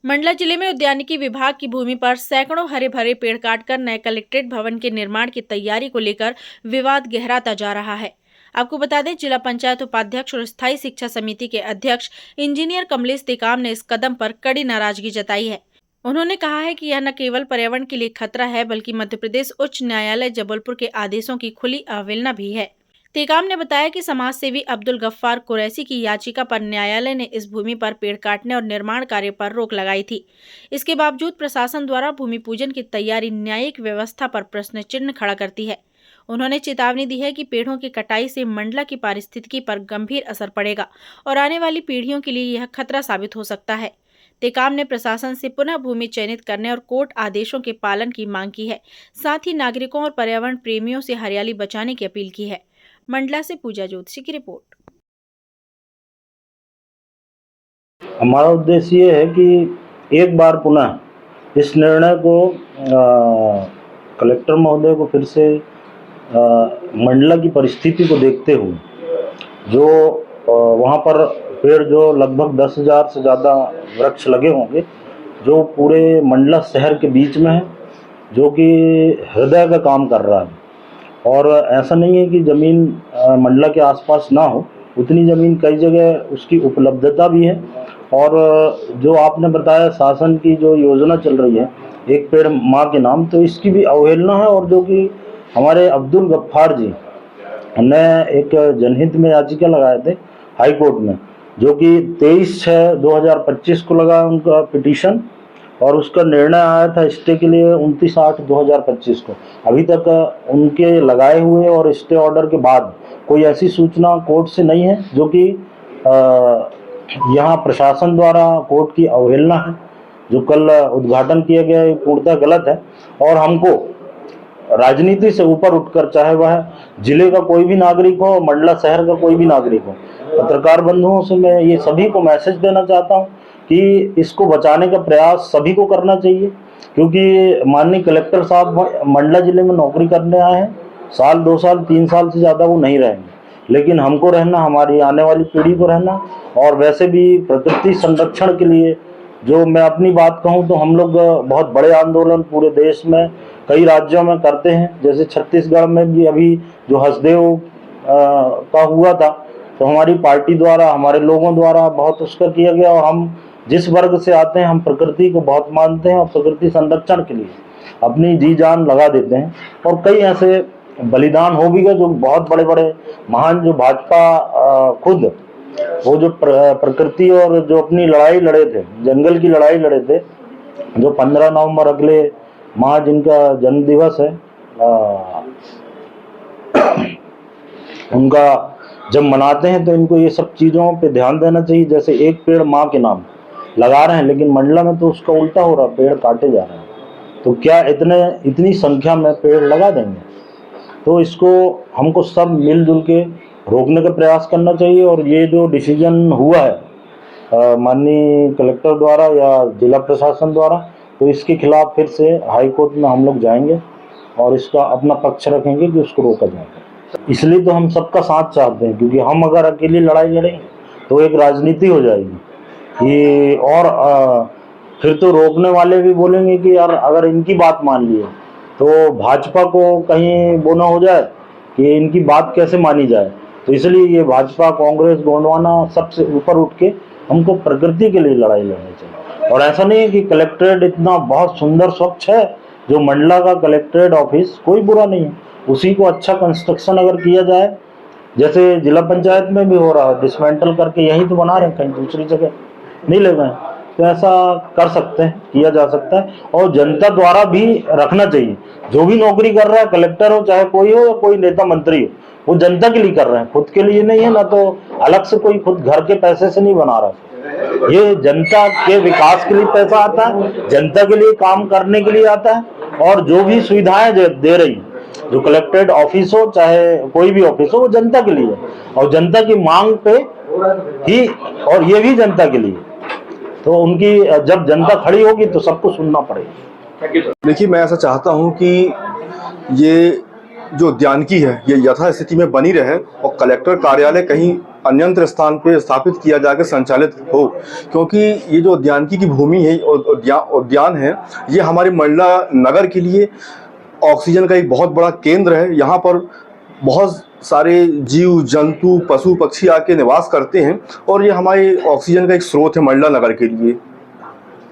मंडला जिले में उद्यानिकी विभाग की भूमि पर सैकड़ों हरे भरे पेड़ काटकर नए कलेक्ट्रेट भवन के निर्माण की तैयारी को लेकर विवाद गहराता जा रहा है। आपको बता दें, जिला पंचायत उपाध्यक्ष और स्थायी शिक्षा समिति के अध्यक्ष इंजीनियर कमलेश टेकाम ने इस कदम पर कड़ी नाराजगी जताई है। उन्होंने कहा है कि यह न केवल पर्यावरण के लिए खतरा है, बल्कि मध्य प्रदेश उच्च न्यायालय जबलपुर के आदेशों की खुली अवहेलना भी है। टेकाम ने बताया कि समाज सेवी अब्दुल गफ्फार कुरैशी की याचिका पर न्यायालय ने इस भूमि पर पेड़ काटने और निर्माण कार्य पर रोक लगाई थी। इसके बावजूद प्रशासन द्वारा भूमि पूजन की तैयारी न्यायिक व्यवस्था पर प्रश्न चिन्ह खड़ा करती है। उन्होंने चेतावनी दी है कि पेड़ों की कटाई से मंडला की पारिस्थितिकी पर गंभीर असर पड़ेगा और आने वाली पीढ़ियों के लिए यह खतरा साबित हो सकता है। टेकाम ने प्रशासन से पुनः भूमि चयनित करने और कोर्ट आदेशों के पालन की मांग की है। साथ ही नागरिकों और पर्यावरण प्रेमियों से हरियाली बचाने की अपील की है। मंडला से पूजा ज्योतिषी की रिपोर्ट। हमारा उद्देश्य ये है कि एक बार पुनः इस निर्णय को कलेक्टर महोदय को फिर से मंडला की परिस्थिति को देखते हुए जो वहाँ पर पेड़ जो लगभग 10,000 से ज़्यादा वृक्ष लगे होंगे, जो पूरे मंडला शहर के बीच में है, जो कि हृदय का काम कर रहा है। और ऐसा नहीं है कि ज़मीन मंडला के आसपास ना हो, उतनी ज़मीन कई जगह उसकी उपलब्धता भी है। और जो आपने बताया शासन की जो योजना चल रही है एक पेड़ माँ के नाम, तो इसकी भी अवहेलना है। और जो कि हमारे अब्दुल गफ्फार जी ने एक जनहित में याचिका लगाए थे हाई कोर्ट में, जो कि 23/6/2025 को लगा उनका पिटीशन, और उसका निर्णय आया था स्टे के लिए 29/8/2025 को। अभी तक उनके लगाए हुए और स्टे ऑर्डर के बाद कोई ऐसी सूचना कोर्ट से नहीं है, जो कि यहाँ प्रशासन द्वारा कोर्ट की अवहेलना है। जो कल उद्घाटन किया गया है पूर्णतः गलत है। और हमको राजनीति से ऊपर उठकर, चाहे वह जिले का कोई भी नागरिक हो, मंडला शहर का कोई भी नागरिक हो, पत्रकार बंधुओं से मैं ये सभी को मैसेज देना चाहता हूँ कि इसको बचाने का प्रयास सभी को करना चाहिए। क्योंकि माननीय कलेक्टर साहब मंडला जिले में नौकरी करने आए हैं, साल 2 साल 3 साल से ज़्यादा वो नहीं रहेंगे, लेकिन हमको रहना, हमारी आने वाली पीढ़ी को रहना। और वैसे भी प्रकृति संरक्षण के लिए जो मैं अपनी बात कहूँ तो हम लोग बहुत बड़े आंदोलन पूरे देश में कई राज्यों में करते हैं। जैसे छत्तीसगढ़ में भी अभी जो हसदेव का हुआ था, तो हमारी पार्टी द्वारा, हमारे लोगों द्वारा बहुत उसका किया गया। और हम जिस वर्ग से आते हैं, हम प्रकृति को बहुत मानते हैं और प्रकृति संरक्षण के लिए अपनी जी जान लगा देते हैं। और कई ऐसे बलिदान हो भी गए जो बहुत बड़े बड़े महान, जो भाजपा खुद वो जो प्रकृति और जो अपनी लड़ाई लड़े थे, जंगल की लड़ाई लड़े थे, जो 15 नवंबर अगले माह जिनका जन्म दिवस है, उनका जब मनाते हैं, तो इनको ये सब चीज़ों पे ध्यान देना चाहिए। जैसे एक पेड़ माँ के नाम लगा रहे हैं, लेकिन मंडला में तो उसका उल्टा हो रहा है, पेड़ काटे जा रहे हैं। तो क्या इतनी संख्या में पेड़ लगा देंगे? तो इसको हमको सब मिलजुल के रोकने का प्रयास करना चाहिए। और ये जो डिसीजन हुआ है माननीय कलेक्टर द्वारा या जिला प्रशासन द्वारा, तो इसके खिलाफ फिर से हाई कोर्ट में हम लोग जाएंगे और इसका अपना पक्ष रखेंगे कि उसको रोका जाएगा। इसलिए तो हम सबका साथ चाहते हैं, क्योंकि हम अगर अकेली लड़ाई लड़ेंगे तो एक राजनीति हो जाएगी ये। और फिर तो रोकने वाले भी बोलेंगे कि यार अगर इनकी बात मान लिए तो भाजपा को कहीं वो ना हो जाए कि इनकी बात कैसे मानी जाए। तो इसलिए ये भाजपा, कांग्रेस, गोंडवाना सबसे ऊपर उठ के हमको प्रकृति के लिए लड़ाई लड़नी चाहिए। और ऐसा नहीं है कि कलेक्ट्रेट इतना बहुत सुंदर स्वच्छ है, जो मंडला का कलेक्ट्रेट ऑफिस कोई बुरा नहीं है, उसी को अच्छा कंस्ट्रक्शन अगर किया जाए, जैसे जिला पंचायत में भी हो रहा है, डिसमेंटल करके यहीं तो बना रहे हैं, कहीं दूसरी जगह नहीं ले गए, तो ऐसा कर सकते हैं, किया जा सकता है। और जनता द्वारा भी रखना चाहिए। जो भी नौकरी कर रहा है, कलेक्टर हो चाहे कोई हो या कोई नेता मंत्री हो, वो जनता के लिए कर रहे हैं, खुद के लिए नहीं है। ना तो अलग से कोई खुद घर के पैसे से नहीं बना रहा है, ये जनता के विकास के लिए पैसा आता है, जनता के लिए काम करने के लिए आता है। और जो भी सुविधाएं दे रही, जो कलेक्टेड ऑफिस हो चाहे कोई भी ऑफिस हो, वो जनता के लिए और जनता की मांग पे ही, और ये भी जनता के लिए। तो उनकी जब जनता खड़ी होगी तो सबको सुनना पड़ेगा। देखिए, मैं ऐसा चाहता हूं कि ये जो उद्यानिकी है ये यथास्थिति में बनी रहे और कलेक्टर कार्यालय कहीं अन्यंत्र स्थान पे स्थापित किया जाकर संचालित हो, क्योंकि ये जो उद्यानिकी की भूमि है, उद्यान है, ये हमारे मंडला नगर के लिए ऑक्सीजन का एक बहुत बड़ा केंद्र है। यहाँ पर बहुत सारे जीव जंतु पशु पक्षी आके निवास करते हैं और ये हमारे ऑक्सीजन का एक स्रोत है मंडला नगर के लिए।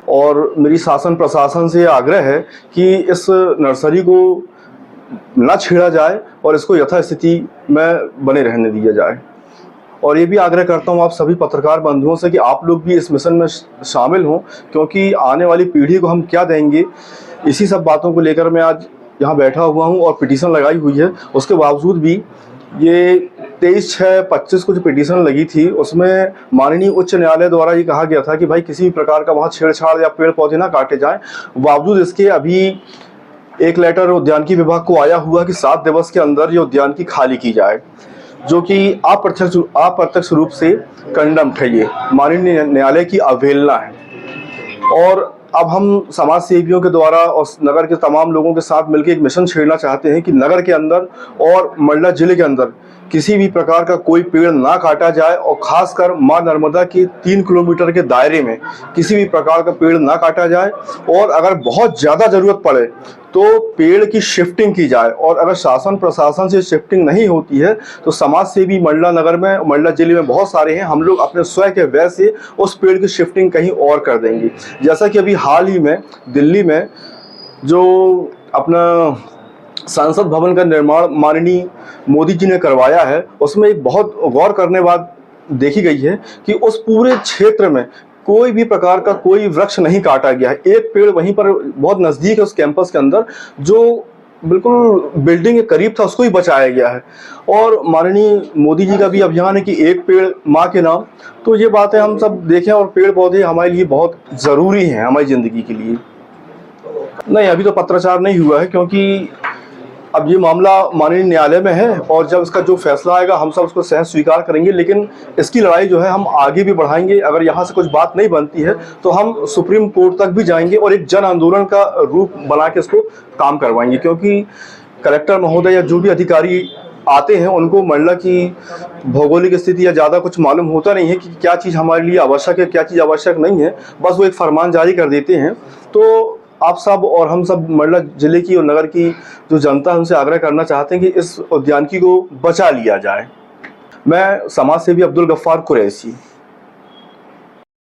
और मेरी शासन प्रशासन से आग्रह है कि इस नर्सरी को ना छेड़ा जाए और इसको यथास्थिति में बने रहने दिया जाए। और ये भी आग्रह करता हूँ आप सभी पत्रकार बंधुओं से कि आप लोग भी इस मिशन में शामिल हों, क्योंकि आने वाली पीढ़ी को हम क्या देंगे, इसी सब बातों को लेकर मैं आज यहाँ बैठा हुआ हूँ और पिटीशन लगाई हुई है। उसके बावजूद भी ये 23/6/25 को जो पिटीशन लगी थी, उसमें माननीय उच्च न्यायालय द्वारा ये कहा गया था कि भाई किसी भी प्रकार का वहाँ छेड़छाड़ या पेड़ पौधे ना काटे जाएं। बावजूद इसके अभी एक लेटर उद्यानिकी विभाग को आया हुआ कि 7 दिवस के अंदर ये उद्यानिकी खाली की जाए, जो कि अप्रत्यक्ष रूप से कंडम्ड है। ये माननीय न्यायालय की अवहेलना है। और अब हम समाज सेवियों के द्वारा और नगर के तमाम लोगों के साथ मिलकर एक मिशन छेड़ना चाहते हैं कि नगर के अंदर और मंडला जिले के अंदर किसी भी प्रकार का कोई पेड़ ना काटा जाए और खासकर मां नर्मदा के 3 किलोमीटर के दायरे में किसी भी प्रकार का पेड़ ना काटा जाए। और अगर बहुत ज़्यादा ज़रूरत पड़े तो पेड़ की शिफ्टिंग की जाए। और अगर शासन प्रशासन से शिफ्टिंग नहीं होती है तो समाज सेवी मंडला नगर में, मंडला जिले में बहुत सारे हैं, हम लोग अपने स्वयं के व्यय से उस पेड़ की शिफ्टिंग कहीं और कर देंगे। जैसा कि अभी हाल ही में दिल्ली में जो अपना संसद भवन का निर्माण माननीय मोदी जी ने करवाया है, उसमें एक बहुत गौर करने बात देखी गई है कि उस पूरे क्षेत्र में कोई भी प्रकार का कोई वृक्ष नहीं काटा गया है। एक पेड़ वहीं पर बहुत नज़दीक है उस कैंपस के अंदर, जो बिल्कुल बिल्डिंग के करीब था, उसको ही बचाया गया है। और माननीय मोदी जी का भी अभियान है कि एक पेड़ माँ के नाम। तो ये बातें हम सब देखें और पेड़ पौधे हमारे लिए बहुत ज़रूरी हैं हमारी ज़िंदगी के लिए। नहीं, अभी तो पत्राचार नहीं हुआ है, क्योंकि अब ये मामला माननीय न्यायालय में है और जब इसका जो फैसला आएगा हम सब उसको सहज स्वीकार करेंगे। लेकिन इसकी लड़ाई जो है हम आगे भी बढ़ाएंगे। अगर यहाँ से कुछ बात नहीं बनती है तो हम सुप्रीम कोर्ट तक भी जाएंगे और एक जन आंदोलन का रूप बना के इसको काम करवाएंगे, क्योंकि कलेक्टर महोदय या जो भी अधिकारी आते हैं उनको मंडला की भौगोलिक स्थिति या ज़्यादा कुछ मालूम होता नहीं है कि क्या चीज़ हमारे लिए आवश्यक है, क्या चीज़ आवश्यक नहीं है। बस वो एक फरमान जारी कर देते हैं। तो आप सब और हम सब मंडला जिले की और नगर की जो जनता है उनसे आग्रह करना चाहते हैं कि इस उद्यानिकी को बचा लिया जाए। मैं समाज सेवी अब्दुल गफ्फार कुरैशी।